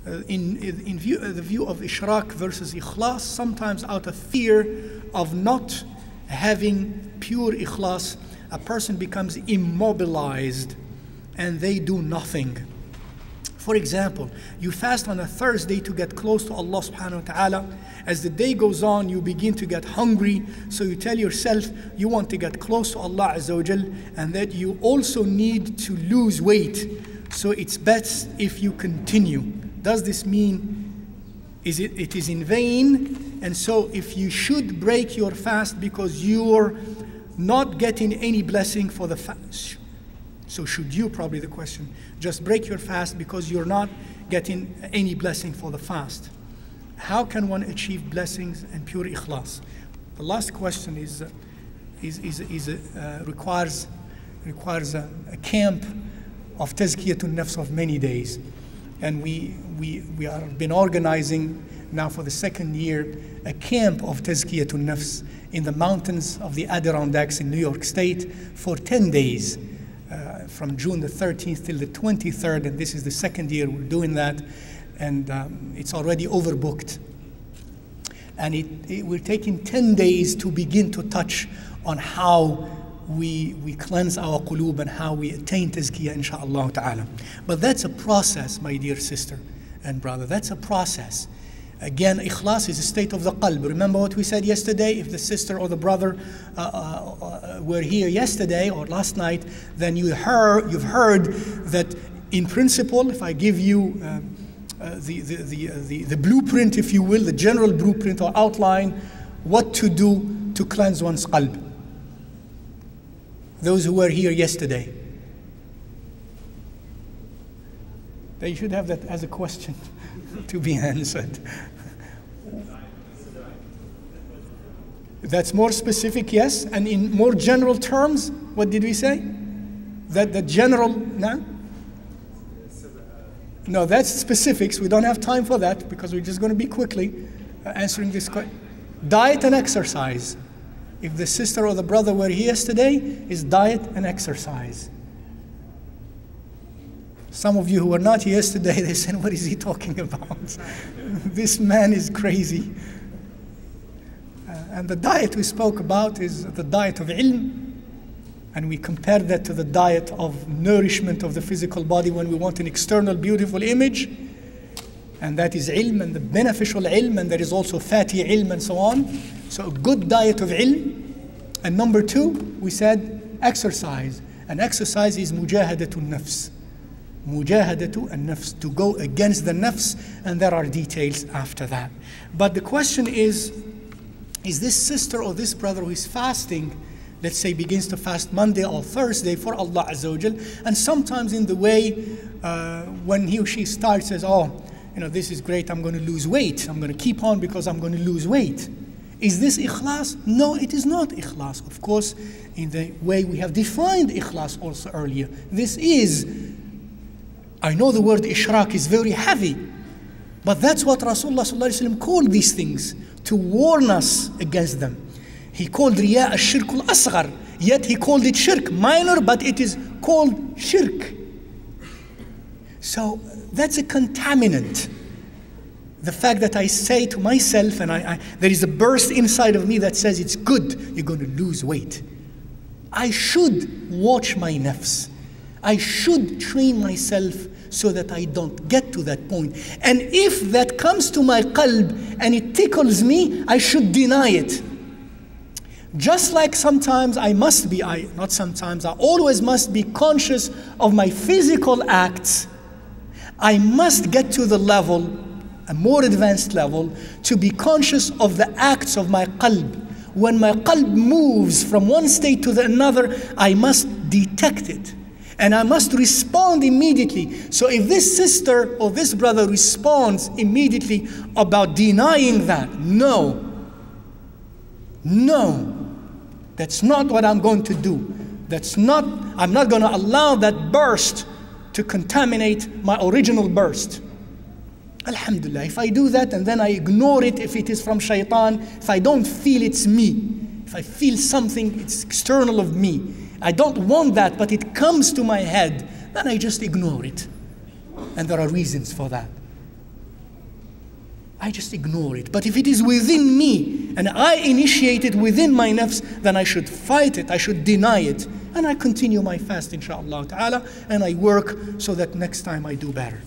in the view of ishraq versus ikhlas, sometimes out of fear of not having pure ikhlas, a person becomes immobilized and they do nothing. For example, you fast on a Thursday to get close to Allah subhanahu wa ta'ala. As the day goes on, you begin to get hungry. So you tell yourself you want to get close to Allah Azza wa Jal, and that you also need to lose weight. So it's best if you continue. Does this mean it is in vain? And so if you should break your fast because you're not getting any blessing for the fast, so should you, probably the question, just break your fast because you're not getting any blessing for the fast? How can one achieve blessings and pure ikhlas? The last question requires a camp of tazkiyatun nafs of many days. And we have been organizing now for the second year a camp of tazkiyatun nafs in the mountains of the Adirondacks in New York State for 10 days. From June the 13th till the 23rd, and this is the second year we're doing that, and it's already overbooked. And we're taking 10 days to begin to touch on how we cleanse our qulub and how we attain tazkiyah, inshaAllah ta'ala. But that's a process, my dear sister and brother, that's a process. Again, ikhlas is a state of the qalb. Remember what we said yesterday? If the sister or the brother were here yesterday or last night, then you've heard that in principle, if I give you the blueprint, if you will, the general blueprint or outline, what to do to cleanse one's qalb. Those who were here yesterday. They should have that as a question to be answered. That's more specific, yes. And in more general terms, what did we say? That the general, no? No, that's specifics. We don't have time for that because we're just going to be quickly answering this question. Diet and exercise. If the sister or the brother were here yesterday, is diet and exercise. Some of you who were not here yesterday, they said, what is he talking about? This man is crazy. And the diet we spoke about is the diet of ilm. And we compared that to the diet of nourishment of the physical body when we want an external beautiful image. And that is ilm and the beneficial ilm, and there is also fatty ilm and so on. So a good diet of ilm. And number two, we said exercise. And exercise is mujahadatun nafs. Mujahadatu an-nafs, to go against the nafs, and there are details after that. But the question is this sister or this brother who is fasting, let's say begins to fast Monday or Thursday for Allah Azza wa Jal, and sometimes in the way when he or she starts says, oh, this is great, I'm going to lose weight, I'm going to keep on because I'm going to lose weight. Is this ikhlas? No, it is not ikhlas. Of course, in the way we have defined ikhlas also earlier, this is, I know the word ishraq is very heavy, but that's what Rasulullah ﷺ called these things, to warn us against them. He called riya ash-shirk al-asghar, yet he called it shirk, minor, but it is called shirk. So that's a contaminant. The fact that I say to myself, and there is a burst inside of me that says it's good, you're going to lose weight. I should watch my nafs. I should train myself so that I don't get to that point. And if that comes to my qalb and it tickles me, I should deny it. Just like sometimes I always must be conscious of my physical acts. I must get to the level, a more advanced level, to be conscious of the acts of my qalb. When my qalb moves from one state to the another, I must detect it. And I must respond immediately. So if this sister or this brother responds immediately about denying that, no, that's not what I'm going to do. I'm not going to allow that burst to contaminate my original burst. Alhamdulillah, if I do that and then I ignore it, if it is from shaitan, if I don't feel it's me, if I feel something, it's external of me, I don't want that, but it comes to my head, then I just ignore it. And there are reasons for that. I just ignore it. But if it is within me and I initiate it within my nafs, then I should fight it, I should deny it. And I continue my fast, inshaAllah ta'ala, and I work so that next time I do better.